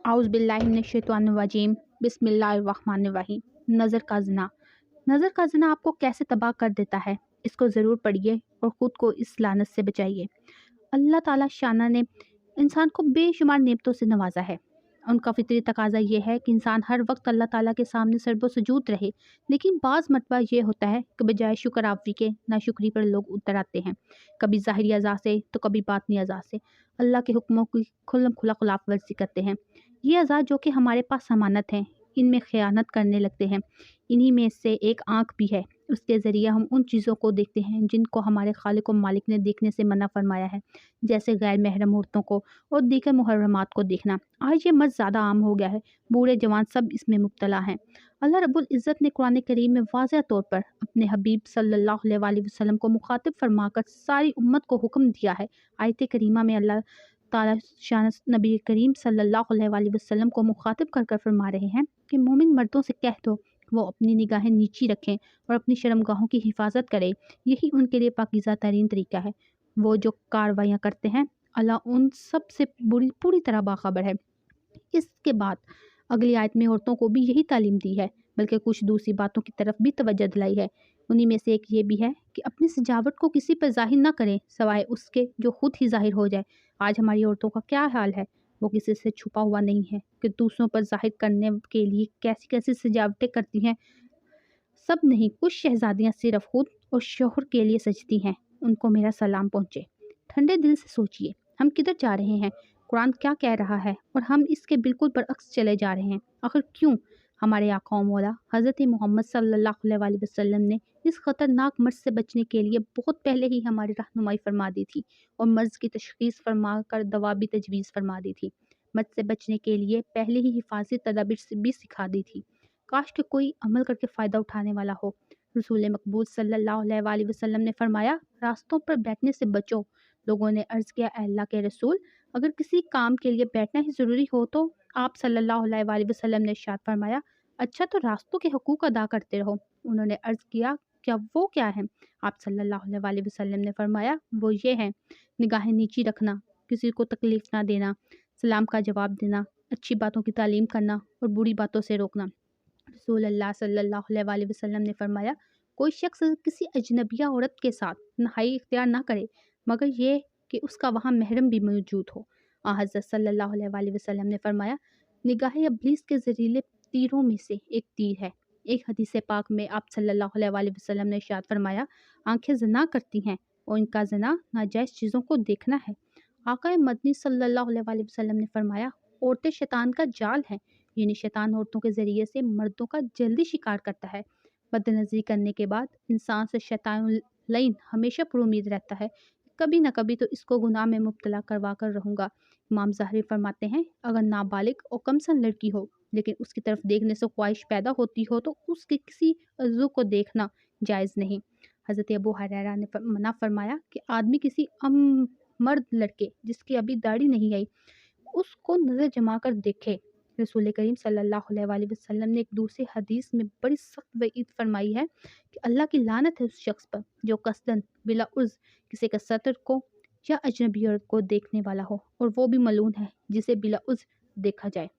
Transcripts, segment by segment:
आउज़ बिल्लाहि मिनश्शैतानिर्रजीम बिस्मिल्लाहिर्रहमानिर्रहीम। नज़र का ज़िना। नज़र का ज़िना आपको कैसे तबाह कर देता है, इसको ज़रूर पढ़िए और ख़ुद को इस लानत से बचाइए। अल्लाह ताला शाना ने इंसान को बेशुमार नेमतों से नवाजा है। उनका फितरी तकाजा ये है कि इंसान हर वक्त अल्लाह ताला के सामने सर्बो सुजूद रहे, लेकिन बाज़ मरतबा ये होता है कि बजाय शुक्र आफरी के नाशुक्री पर लोग उतर आते हैं, कभी ज़ाहिरी अज़ा से तो कभी बातनी अज़ा से अल्लाह के हुक्मों की खुल्लम खुला खिलाफ वर्जी करते हैं। ये अज़ा जो कि हमारे पास अमानत हैं, इनमें ख़यानत करने लगते हैं। इन्हीं में से एक आँख भी है, उसके ज़रिए हम उन चीज़ों को देखते हैं जिनको हमारे खालिक व मालिक ने देखने से मना फरमाया है, जैसे गैर महरम औरतों को और दीगर मुहर्रमात को देखना। आज ये मर्ज़ ज़्यादा आम हो गया है, बूढ़े जवान सब इसमें मुब्तला हैं। अल्लाह रब्बुल इज़्ज़त ने कुरान करीम में वाज़ेह तौर पर अपने हबीब सल्लल्लाहु अलैहि वसल्लम को मुखातिब फरमाकर सारी उम्मत को हुक्म दिया है। आयत करीमा में अल्लाह ताला शान नबी करीम सल्लल्लाहु अलैहि वसल्लम को मुखातिब कर कर फरमा रहे हैं कि मोमिन मर्दों से कह दो वो अपनी निगाहें नीची रखें और अपनी शर्मगाहों की हिफाजत करें, यही उनके लिए पाकीज़ा तरीन तरीका है। वो जो कार्रवाइयाँ करते हैं, अल्लाह उन सब से पूरी तरह बाखबर है। इसके बाद अगली आयत में औरतों को भी यही तालीम दी है, बल्कि कुछ दूसरी बातों की तरफ भी तवज्जो दिलाई है। उन्हीं में से एक ये भी है कि अपनी सजावट को किसी पर ज़ाहिर ना करें सवाए उसके जो खुद ही ज़ाहिर हो जाए। आज हमारी औरतों का क्या हाल है, वो किसी से छुपा हुआ नहीं है कि दूसरों पर ज़ाहिर करने के लिए कैसी कैसी सजावटें करती हैं। सब नहीं, कुछ शहजादियाँ सिर्फ खुद और शोहर के लिए सजती हैं। उनको मेरा सलाम पहुँचे। ठंडे दिल से सोचिए, हम किधर जा रहे हैं, कुरान क्या कह रहा है और हम इसके बिल्कुल बरअक्स चले जा रहे हैं। आखिर क्यों? हमारे आका मौला हज़रत मोहम्मद सल्लल्लाहु अलैहि वसल्लम ने इस ख़तरनाक मर्ज़ से बचने के लिए बहुत पहले ही हमारी रहनुमाई फरमा दी थी और मर्ज़ की तशख़ीस फरमा कर दवा भी तजवीज़ फरमा दी थी। मर्ज़ से बचने के लिए पहले ही हिफाज़ती तदाबीर भी सिखा दी थी। काश कि कोई अमल करके फ़ायदा उठाने वाला हो। रसूल मकबूल सल्लल्लाहु अलैहि वसल्लम ने फरमाया, रास्तों पर बैठने से बचो। लोगों ने अर्ज़ किया, ए अल्लाह के रसूल, अगर किसी काम के लिए बैठना ही ज़रूरी हो तो? आप सल्लल्लाहु अलैहि वसल्लम ने इरशाद फरमाया, अच्छा तो रास्तों के हुकूक अदा करते रहो। उन्होंने अर्ज़ किया, क्या वो क्या है? आप सल्लल्लाहु अलैहि वसल्लम ने फरमाया, वो ये हैं, निगाहें नीची रखना, किसी को तकलीफ़ ना देना, सलाम का जवाब देना, अच्छी बातों की तालीम करना और बुरी बातों से रोकना। रसूल अल्लाह सल्लल्लाहु अलैहि वसल्लम ने फरमाया, कोई शख्स किसी अजनबिया औरत के साथ नहाई इख्तियार ना करे मगर ये कि उसका वहाँ महरम भी मौजूद हो। हज़रत सल्लल्लाहु अलैहि वसल्लम ने फरमाया, निगाहें इब्लीस के जहरीले तीरों में से एक तीर है। एक हदीस पाक में आप सल्लल्लाहु अलैहि वसल्लम ने इरशाद फरमाया, आंखें ज़िना करती हैं और इनका ज़िना नाजायज़ चीज़ों को देखना है। आका मदनी सल्लल्लाहु अलैहि वसल्लम ने फरमाया, औरतें शैतान का जाल हैं, यानी शैतान औरतों के ज़रिए से मर्दों का जल्दी शिकार करता है। बदनज़री करने के बाद इंसान से शैतान लईन हमेशा पुरुमीद रहता है, कभी ना कभी तो इसको गुनाह में मुब्तला करवा कर रहूँगा। इमाम ज़हरी फरमाते हैं, अगर नाबालिग और कमसन लड़की हो लेकिन उसकी तरफ देखने से ख्वाहिश पैदा होती हो तो उसके किसी अज़ू को देखना जायज़ नहीं। हज़रत अबू हुरैरा ने मना फरमाया कि आदमी किसी मर्द लड़के जिसकी अभी दाढ़ी नहीं आई उसको नज़र जमा कर देखे। रसूल करीम सल्लल्लाहु अलैहि वसल्लम ने एक दूसरी हदीस में बड़ी सख्त वईद फरमाई है कि अल्लाह की लानत है उस शख्स पर जो कसदन बिला उज़्र किसी के सतर को या अजनबी औरत को देखने वाला हो, और वो भी मलून है जिसे बिला उज़्र देखा जाए।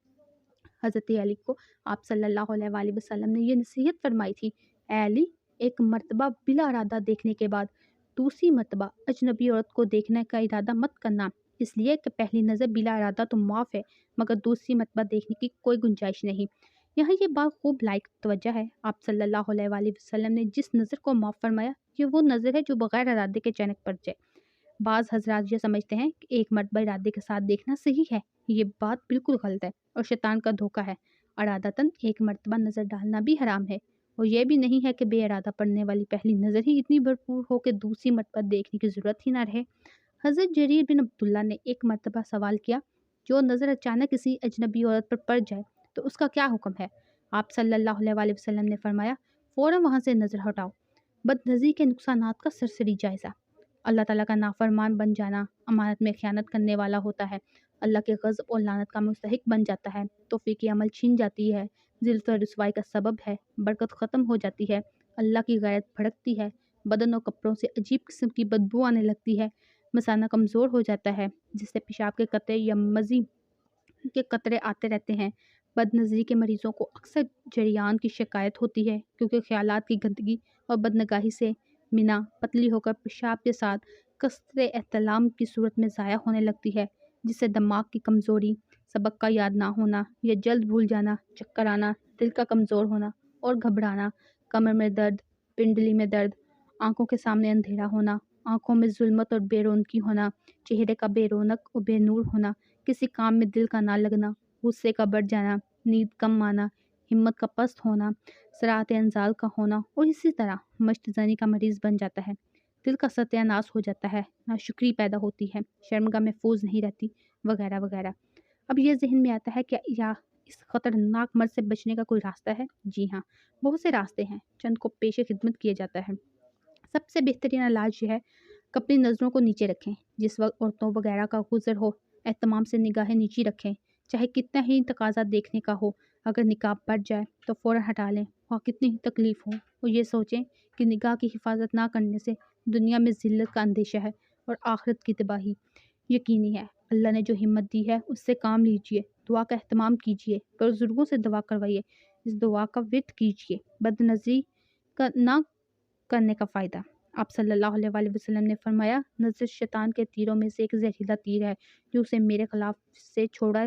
हज़रत अली को आप सल्लल्लाहु अलैहि वसल्लम ने यह नसीहत फरमाई थी, ए अली, एक मर्तबा बिला इरादा देखने के बाद दूसरी मर्तबा अजनबी औरत को देखने का इरादा मत करना, इसलिए कि पहली नज़र बिला इरादा तो माफ़ है मगर दूसरी मर्तबा देखने की कोई गुंजाइश नहीं। यहाँ ये बात खूब लायक तवज्जो है। आप सल्लल्लाहु अलैहि वसल्लम ने जिस नज़र को माफ़ फरमाया ये वो नज़र है जो बग़ैर इरादे के अचानक पड़ जाए। बाज़ हज़रात ये समझते हैं कि एक मर्तबा इरादे के साथ देखना सही है, ये बात बिल्कुल गलत है और शैतान का धोखा है। इरादतन एक मर्तबा नज़र डालना भी हराम है और यह भी नहीं है कि बेइरादा पड़ने वाली पहली नज़र ही इतनी भरपूर हो कि दूसरी मर्तबा देखने की ज़रूरत ही ना रहे। हज़रत जरीर बिन अब्दुल्ला ने एक मर्तबा सवाल किया, जो नज़र अचानक किसी अजनबी औरत पर पड़ जाए तो उसका क्या हुक्म है? आप सल्लल्लाहु अलैहि वसल्लम ने फरमाया, फ़ौरन वहाँ से नज़र हटाओ। बदनज़री के नुकसानात का सरसरी जायज़ा। अल्लाह ताला का नाफरमान बन जाना अमानत में ख़यानत करने वाला होता है, अल्लाह के ग़ज़ब और लानत का मुस्तहिक बन जाता है, तौफ़ीक़ अमल छीन जाती है, ज़िल्लत और रुसवाई का सबब है, बरकत ख़त्म हो जाती है, अल्लाह की गैरत भड़कती है, बदन और कपड़ों से अजीब किस्म की बदबू आने लगती है, मसाना कमज़ोर हो जाता है जिससे पेशाब के कतरे या मज़ी کے قطرے آتے رہتے ہیں۔ بد نظری کے مریضوں کو اکثر جریان کی شکایت ہوتی ہے کیونکہ خیالات کی گندگی اور بدنگاہی سے مینا پتلی ہو کر پیشاب کے ساتھ قصر احتلام کی صورت میں ضائع ہونے لگتی ہے، جس سے دماغ کی کمزوری، سبق کا یاد نہ ہونا یا جلد بھول جانا، چکر آنا، دل کا کمزور ہونا اور گھبرانا، کمر میں درد، پنڈلی میں درد، آنکھوں کے سامنے اندھیرا ہونا، آنکھوں میں ظلمت اور بے رونقی ہونا، چہرے کا بے رونق اور بے نور ہونا، کسی کام میں دل کا نہ لگنا، غصے کا بڑھ جانا، نیند کم آنا، ہمت کا پست ہونا، سرعت انزال کا ہونا اور اسی طرح مشت زنی کا مریض بن جاتا ہے۔ دل کا ستیہ ناش ہو جاتا ہے، ناشکری پیدا ہوتی ہے، شرمگاہ محفوظ نہیں رہتی، وغیرہ وغیرہ۔ اب یہ ذہن میں آتا ہے کہ یا اس خطرناک مرض سے بچنے کا کوئی راستہ ہے؟ جی ہاں، بہت سے راستے ہیں، چند کو پیش خدمت کیا جاتا ہے۔ سب سے بہترین علاج یہ ہے کہ اپنی نظروں کو نیچے رکھیں۔ جس وقت عورتوں وغیرہ کا گزر ہو، اہتمام سے نگاہیں نیچی رکھیں، چاہے کتنا ہی تقاضا دیکھنے کا ہو۔ اگر نقاب پڑ جائے تو فوراً ہٹا لیں، اور کتنی ہی تکلیف ہو، اور یہ سوچیں کہ نگاہ کی حفاظت نہ کرنے سے دنیا میں ذلت کا اندیشہ ہے اور آخرت کی تباہی یقینی ہے۔ اللہ نے جو ہمت دی ہے اس سے کام لیجئے، دعا کا اہتمام کیجئے، بزرگوں سے دعا کروائیے، اس دعا کا ورد کیجئے۔ بد نظری کا نہ کرنے کا فائدہ۔ آپ صلی اللہ علیہ وآلہ وسلم نے فرمایا، نظر شیطان کے تیروں میں سے ایک زہریلا تیر ہے، جو اسے میرے خلاف سے چھوڑا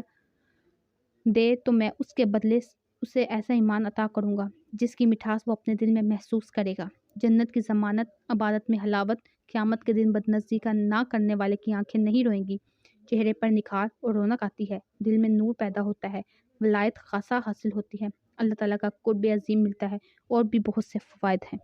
دے تو میں اس کے بدلے اسے ایسا ایمان عطا کروں گا جس کی مٹھاس وہ اپنے دل میں محسوس کرے گا۔ جنت کی ضمانت، عبادت میں حلاوت۔ قیامت کے دن بد نظری کا نہ کرنے والے کی آنکھیں نہیں روئیں گی، چہرے پر نکھار اور رونق آتی ہے، دل میں نور پیدا ہوتا ہے، ولایت خاصہ حاصل ہوتی ہے، اللہ تعالیٰ کا قرب عظیم ملتا ہے، اور بھی بہت سے فوائد ہیں۔